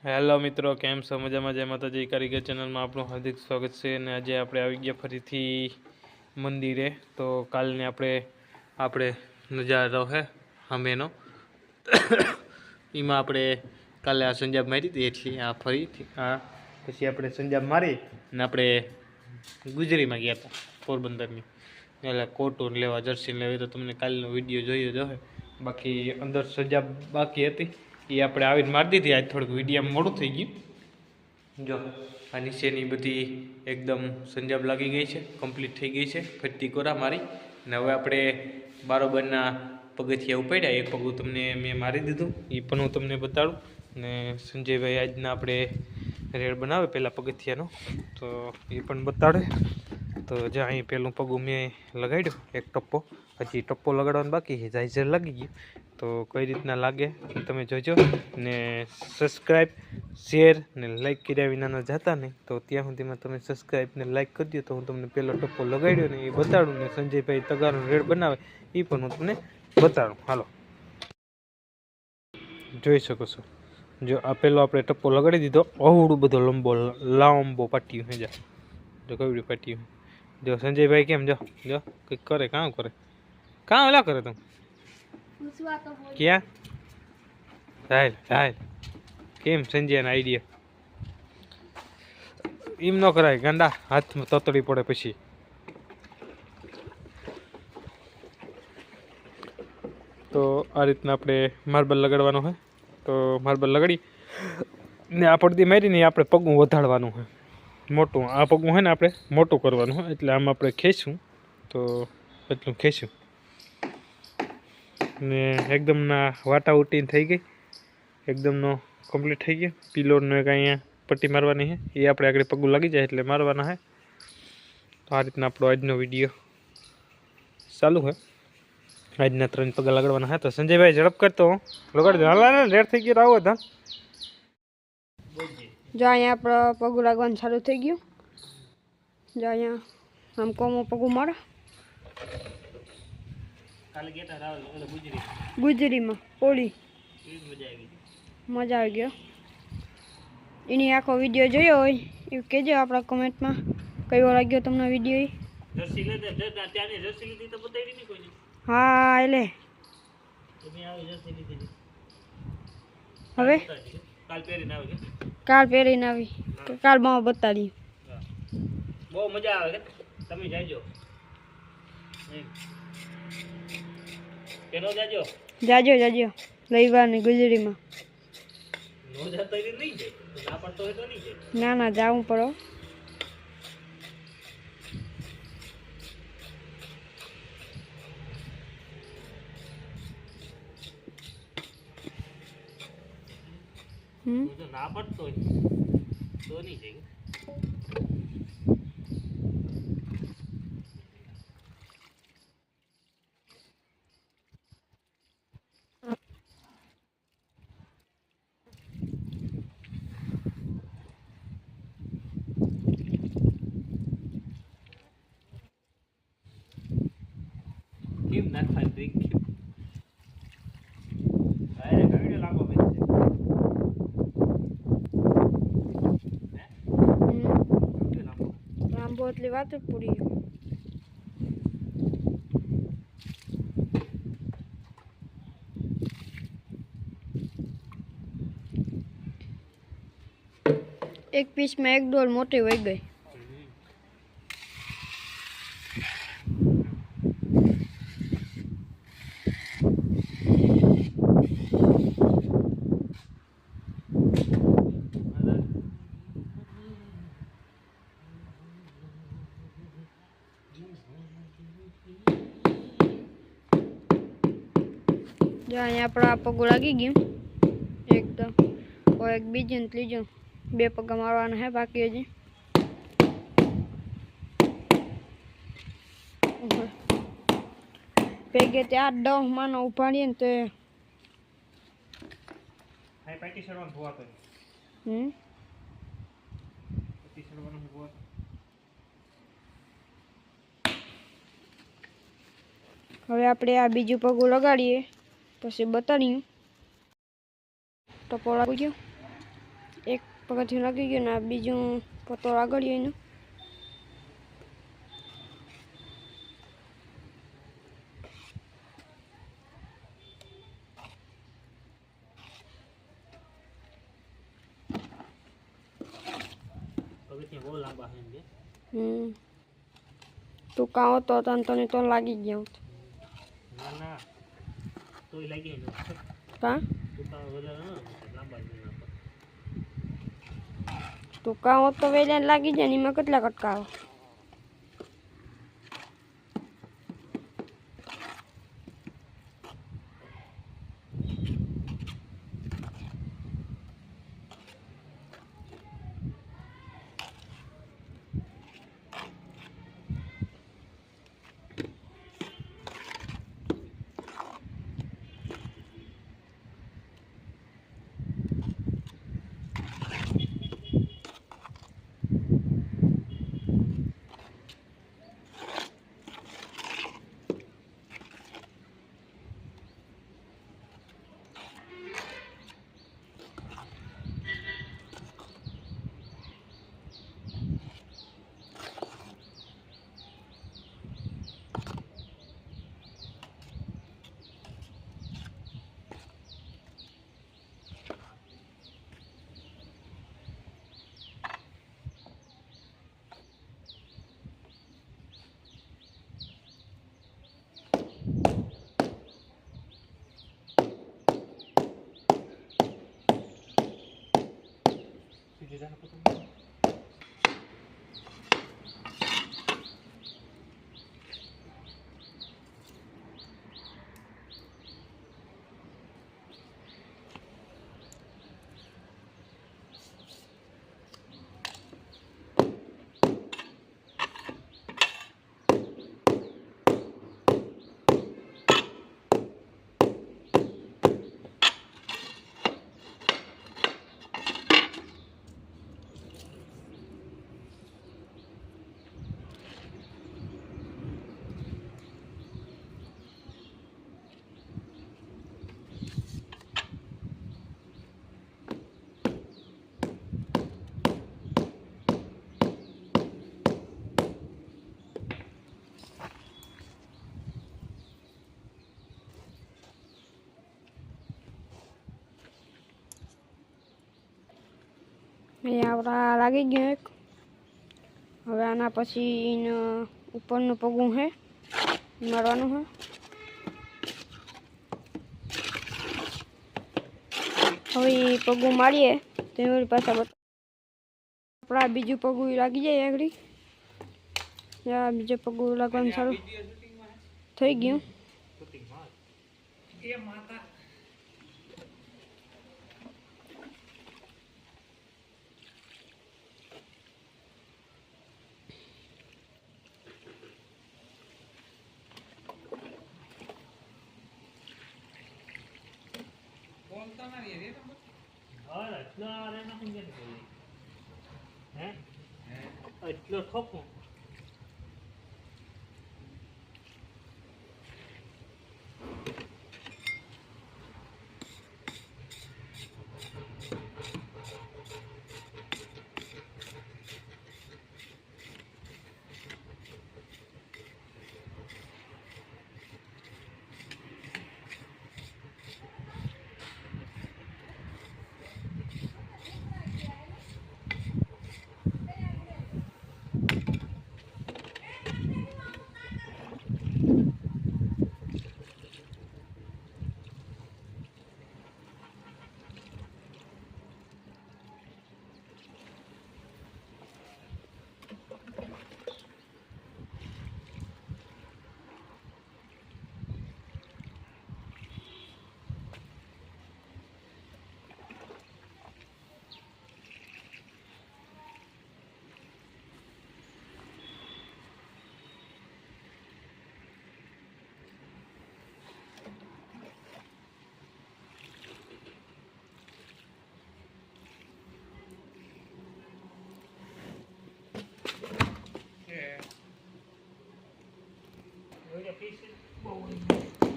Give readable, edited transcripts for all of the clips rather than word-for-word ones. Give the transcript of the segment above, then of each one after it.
Hello મિત્રો, કેમ છો? મજામાં? જય માતાજી. કારીગર ચેનલમાં આપણું હાર્દિક સ્વાગત છે. અને આજે આપણે આવી ગયા ફરીથી મંદિરે. તો કાલને આપણે નજારો હે હમેનો એમાં આપણે કાલે આ સંજાબ મારી હતી એટલી આ ફરીથી પછી આપણે સંજાબ મારી અને આપણે ગુજરીમાં ગયા હતા પોરબંદરની, એટલે કોટું લેવા, જર્સી લેવી. તો તમને કાલનો વિડીયો જોયો જ હશે. બાકી અંદર સંજાબ બાકી હતી એ આપણે આવીને મારી દીધી. આજ થોડુંક વિડીયો મોડું થઈ ગયું. જો આ નીચેની બધી એકદમ સંજાબ લાગી ગઈ છે, કમ્પ્લીટ થઈ ગઈ છે, ફરતી કોરા મારી. અને હવે આપણે બારોબરના પગથિયા ઉપાડ્યા. એક પગું તમને મેં મારી દીધું, એ પણ હું તમને બતાડું. ને સંજયભાઈ આજના આપણે રેડ બનાવે પહેલાં પગથિયાનો, તો એ પણ બતાડે. તો જ્યાં અહીં પહેલું પગું મેં લગાડ્યું એક ટપ્પો, હજી ટપ્પો લગાડવાનો બાકી છે. જાયઝર લાગી ગયું. તો કઈ રીતના લાગે એ તમે જોજો. ને સબસ્ક્રાઈબ, શેર ને લાઈક કર્યા વિના ન જતા નહીં. તો ત્યાં સુધીમાં તમે સબસ્ક્રાઈબ ને લાઈક કરી દો તો હું તમને પહેલો ટપ્પો લગાડ્યો ને એ બતાડું. ને સંજયભાઈ તગારનો રેડ બનાવે એ પણ હું તમને બતાડું. હાલો, જોઈ શકો છો. જો આ પહેલો આપણે ટપ્પો લગાડી દીધો. અવડું બધો લાંબો પાટિયું હે. જા જો કવડી પાટિયું. જો સંજયભાઈ કેમ જો જો કંઈક કરે. કામ કરે, કામ એલા કરે તું ક્યાં સાહેલ સાહેલ કેમ સંજયના આઈડિયા એમ ન કરાય ગાંડા, હાથમાં તતડી પડે પછી. તો આ રીતના આપણે માર્બલ લગાડવાનો હોય. તો માર્બલ લગાડી ને આ પડદી મારીને આપણે પગું વધારવાનું હોય મોટું. આ પગું હોય ને આપણે મોટું કરવાનું હોય. એટલે આમ આપણે ખેંચશું તો એટલું ખેંચ્યું ને એકદમના વાટા ઉટીને થઈ ગઈ. એકદમનો કમ્પ્લીટ થઈ ગયો. પિલોરનો એક અહીંયા પટ્ટી મારવાની છે, એ આપણે આગળ પગું લાગી જાય એટલે મારવાના છે. તો આ રીતના આપણો આજનો વિડીયો ચાલુ છે. આજના 3 પગા લગાડવાના છે. તો સંજયભાઈ ઝડપ કરતો લગાડી દો. હાલ રેડ થઈ ગયો. આવો હતા જો અહીંયા આપણે પગું લાગવાનું ચાલુ થઈ ગયું. જો અહીંયા આમ કોમો પગું મારે ગુજરીમાં ઓળી મજા આવી ગયો. એની આખો વિડીયો જોયો હોય એવું કહેજો આપણા કમેન્ટમાં કેવો લાગ્યો તમને વિડીયો. હા એટલે હવે કાલ પહેરીને આવી કાલ માં બતાડી. બહુ મજા આવે. તમે જાજો પેલો જાજો જાજો જાજો રવિવારની ગુજરીમાં. નો જતો એ નહીં જાય. ના પડતો હોય તો નહીં જાય. ના ના જાવું પડો. ના પડતો હોય તો નહીં જાય. કેમ નાખવા ડ્રિંક કેમ અરે કવિડે લાગો બેસે લાંબો એટલી વાત પૂરી. એક પીસમાં એક ડોલ મોટી વહી ગઈ. જો અહીંયા આપણા પગું લાગી ગયું એકદમ. એક બીજું ને ત્રીજું 2 પગા મારવાના છે બાકી હજી. ભેગે તે 8-10 માનો ઉપાડીએ ને તો પાટી સડવાનું ભોવા કરે. પાટી સડવાનું ભોવા. હવે આપણે આ બીજું પગું લગાડીએ પછી બતાડીએ. ટપો લાગી ગયો. એક પગથિયું લાગી ગયું ને આ બીજું પતો આગળ એનું તું કાં હતો તને તો લાગી ગયો કાં તું કાં હોત તો વેલા લાગી જાય ને એમાં કેટલા કટકા આવે આવડા લાગી ગયો એક હવે આના પછી ઉપરનું પગું હે મારવાનું હે હવે પગું મારીએ તો એની પાછા આપણા બીજું પગું લાગી જાય આગળ બીજું પગું લાગવાનું સારું થઈ ગયું એટલો ઠોકું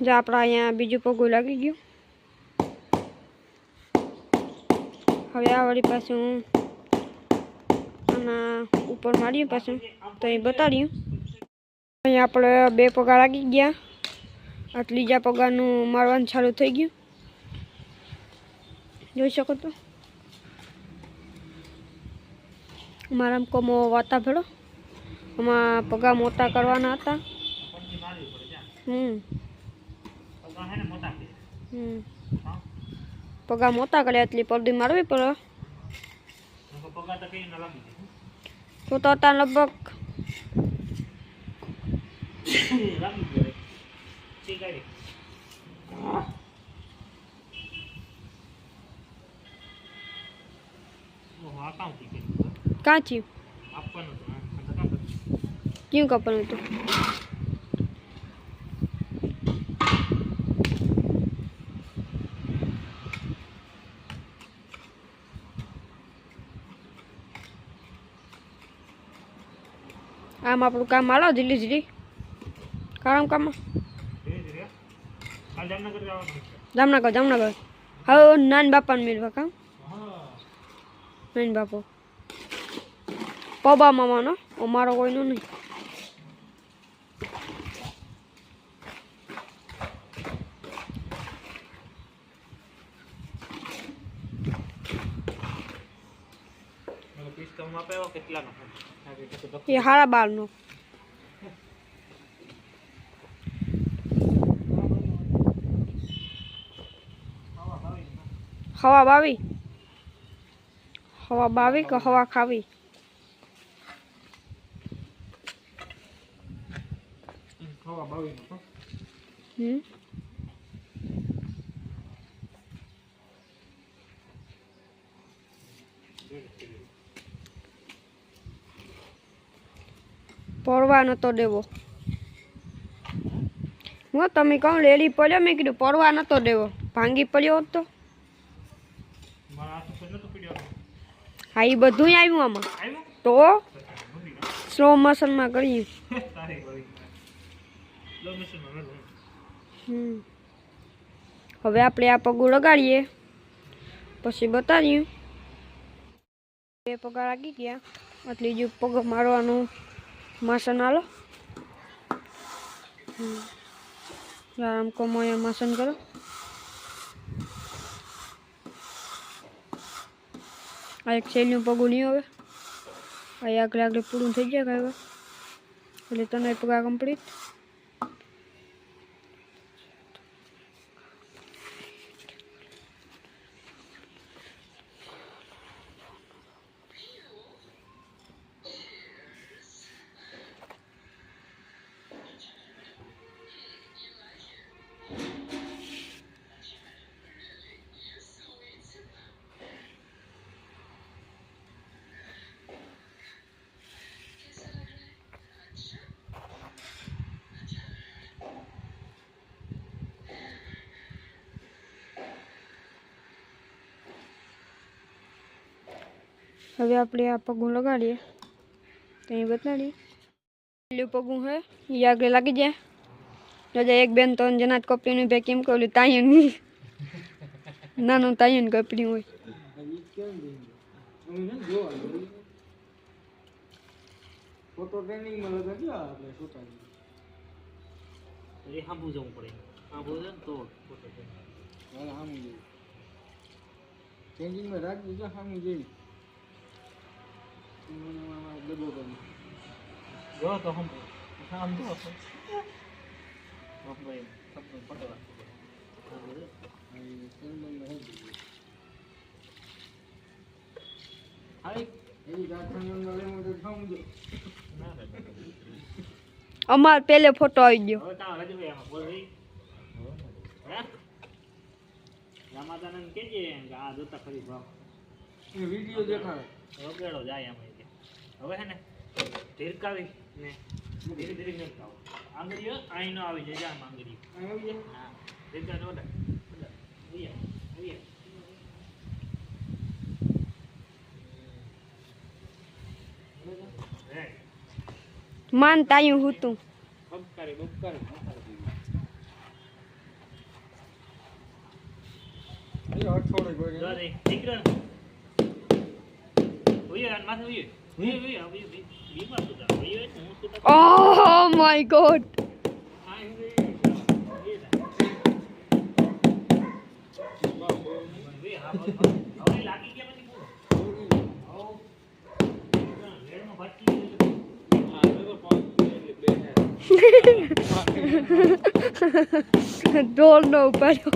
જો આપણા અહીંયા બીજું પગું લાગી ગયું હવે આ વળી પાછું આના ઉપર માર્યું પાછું તો એ બતાડ્યું. અહીંયા આપણે 2 પગા લાગી ગયા. આ ત્રીજા પગાનું મારવાનું ચાલુ થઈ ગયું, જોઈ શકો તો. અમારા કોમો વાતા ભેળો આમાં પગા મોટા કરવાના હતા. પગા મોટા કર્યા એટલે પડદી મારવી પડે. તો હતા લગભગ કાચી કેમ કપવાનું હતું. આમ આપણું કામ હાલો ધીરે ધીરે કામ જામનગર હવે નાન બાપાને મેળવા કામ નાન બાપો પબા મામાનો અમારો કોઈનો નહીં. એ હારા 12નો હવા બાવી કે હવા ખાવી. પડવા નતો દેવો. હું તમે કહો લેલી પડ્યો, મેં કીધું પડવા નતો દેવો. ભાંગી પડ્યો હોત તો. હા એ બધું આવ્યું આમાં તો સ્લો મોશનમાં કર્યું. હવે આપણે આ પગું લગાડીએ પછી બતાવ્યું. 2 પગા લાગી ગયા એટલે જો પગ મારવાનું માસન હાલો. આમ કમાયા માસન કરો. આ એક શૈલીનું પગું નહીં હવે આ આગળ પૂરું થઈ જાય કાંઈ એટલે તને પગા કમ્પ્લીટ. હવે આપણે આ પગું લગાડીએ તો અહીં બતાડીએ. પેલું પગું હે એ આગળ લાગી જાય. દાદા એક બેન તો જના કપડીનું બે કેમ કહું તાયન નાનું તાયન કપડી હોય. ફોટો ટ્રેનિંગમાં લગાડ્યો આપણે છોટાની એ હાંભું જવું પડે. હાંભું છે ને તો ફોટો ટ્રેનિંગ હાલ હાંભું જવું ચેન્જિંગમાં રાખજો જો હાંભું જઈ ડબો કરી જો તો હાંભું આમ જો આપણે ફોટો રાખજો. હાય અમાર પેલે ફોટો આવી ગયો. વિડીયો દેખાડે વગેડો જાય એમ હવે હે ને ધીરકાવી ને ધીરે ધીરે નખાવો. આંગળીઓ અહીં ન આવી જાય આમ આંગળી આવી જાય. હા ધીરકા જોડે માન તાયું હતું બબકારી દીકરા Oh my god. ઢોલ નો ઉપાડ્યો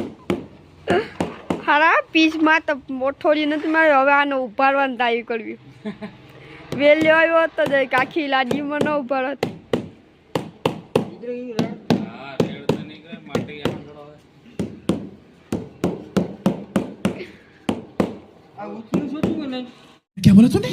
હારા પીસમાં તો મોઠોડી નથી માર્યો હવે આનો ઉપાડવાનું ટ્રાય કરવી વેલ્યો આવ્યો હતો જ આખી લાડીમાં ન ઉપાડત क्या बोला तूने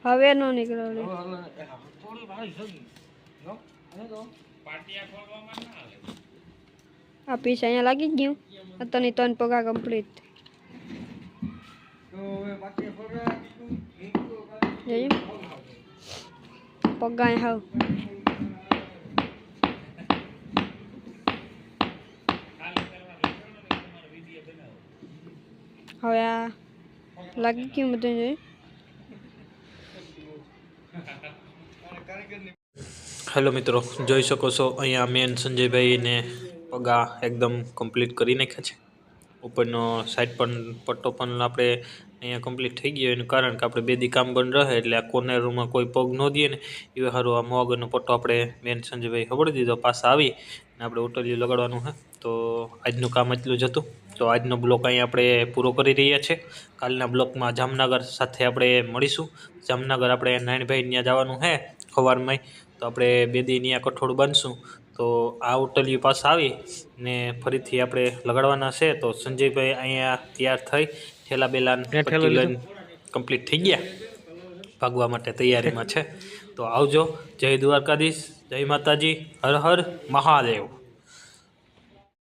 હવે નો નીકળ્યો આ પીસ અહીંયા લાગી ગયું અત્યારની 3 પગા કમ્પ્લીટ પગા હાવ હવે આ લાગી ગયું બધું જોઈ હેલો મિત્રો, જોઈ શકો છો અહીંયા મેન સંજયભાઈને પગા એકદમ કમ્પ્લીટ કરી નાખ્યા છે. ઉપરનો સાઈડ પણ પટ્ટો પણ આપણે અહીંયા કમ્પ્લીટ થઈ ગયો. એનું કારણ કે આપણે બેદી કામ બંધ રહે એટલે આ કોર્નરમાં કોઈ પગ ન દઈએ ને એ સારું આ મોગરનો પટ્ટો આપણે મેન સંજયભાઈ ખબર દીધો. પાછા આવી ને આપણે ઉટલિયું લગાડવાનું છે. તો આજનું કામ એટલું જ હતું. તો આજનો બ્લોક અહીંયા આપણે પૂરો કરી રહ્યા છીએ. કાલના બ્લોકમાં જામનગર સાથે આપણે મળીશું. જામનગર આપણે નાનભાઈ ત્યાં જવાનું છે સવારમાં, તો આપણે બેદી ત્યાં કઠોળ બાંધશું. તો આ ઉટલિયું પાસે આવી ને ફરીથી આપણે લગાડવાના છે. તો સંજયભાઈ અહીંયા તૈયાર થઈ ઠેલા બેલા કમ્પ્લીટ થઈ ગયા, ભાગવા માટે તૈયારીમાં છે. તો આવજો. જય દ્વારકાધીશ, જય માતાજી, હર હર મહાદેવ.